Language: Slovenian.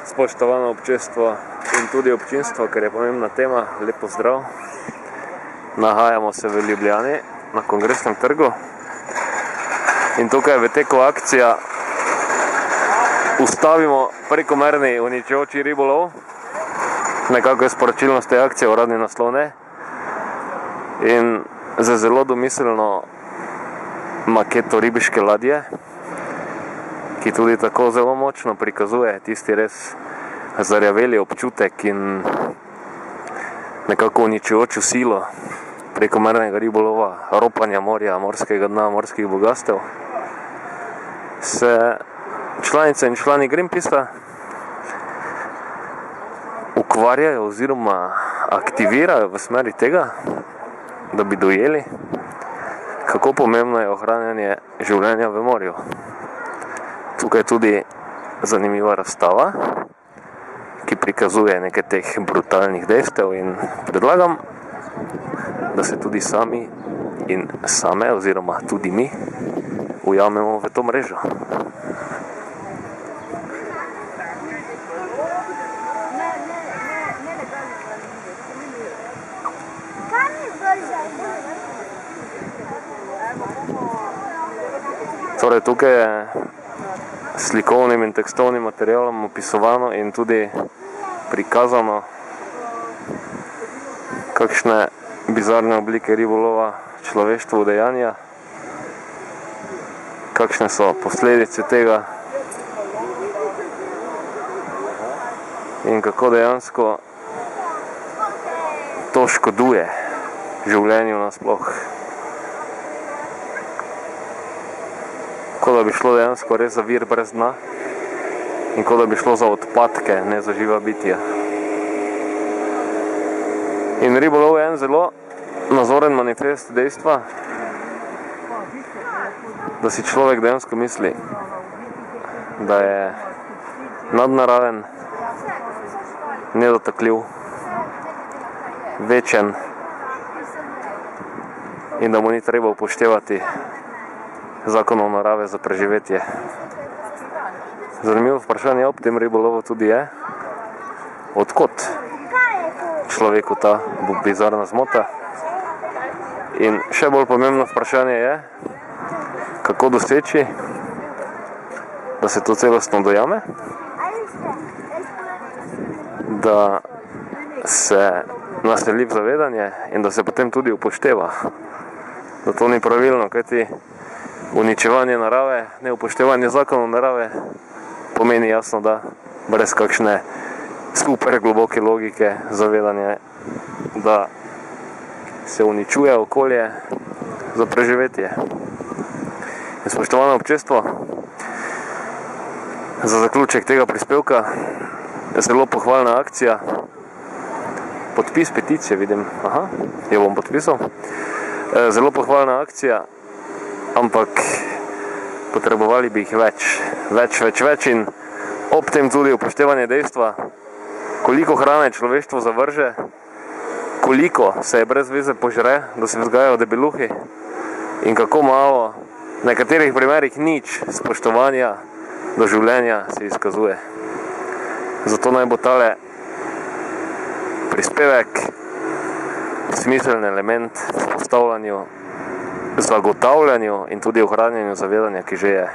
Spoštovano občestvo in tudi občinstvo, ker je pomembna tema, lep pozdrav. Nahajamo se v Ljubljani na Kongresnem trgu in tukaj v teku akcija Ustavimo prekomerni uničujoči ribolov. Nekako je sporočilnost te akcije, uradni naslov ne. In za zelo domiselno maketo ribiške ladje, ki tudi tako zelo močno prikazuje tisti res zarjaveli občutek in nekako uničujočo silo prekomernega ribolova, ropanja morja, morskega dna, morskih bogastev, se članice in člani Greenpeacea ukvarjajo oziroma aktivirajo v smeri tega, da bi dojeli, kako pomembno je ohranjanje življenja v morju. Tukaj je tudi zanimiva razstava, ki prikazuje nekaj teh brutalnih dejstev in predlagam, da se tudi sami in same oziroma tudi mi ujamemo v to mrežo. Torej, tukaj je slikovnim in tekstovnim materialom opisovano in tudi prikazano, kakšne bizarne oblike ribolova človeštvo udejanja, kakšne so posledice tega in kako dejansko to škoduje življenju nasploh. Kot da bi šlo dejansko res za vir brez dna in kot da bi šlo za odpadke, ne za živa bitja. In ribolov je en zelo nazoren manifest dejstva, da si človek dejansko misli, da je nadnaraven, nedotakljiv, večen in da mu ni treba upoštevati zakonov narave za preživetje. Zanimivo vprašanje ob tem ribolovu tudi je, odkot človeku ta bizarna zmota. In še bolj pomembno vprašanje je, kako doseči, da se to celostno dojame, da se naseli v zavedanje in da se potem tudi upošteva. Da to ni pravilno, kajti uničevanje narave, neupoštevanje zakonov narave pomeni jasno, da brez kakšne super globoke logike zavedanje, da se uničuje okolje za preživetje. In spoštovano občestvo, za zaključek tega prispevka je zelo pohvalna akcija, podpis peticije, vidim, jo bom podpisal, zelo pohvalna akcija, ampak potrebovali bi jih več in ob tem tudi upoštevanje dejstva, koliko hrane človeštvo zavrže, koliko se je brez veze požre, da se vzgajajo debeluhi in kako malo, v nekaterih primerih nič spoštovanja do življenja se izkazuje. Zato naj bo tale prispevek smiseln element v postavljanju, zagotavljanju in tudi ohranjanju zavedanja, ki že je.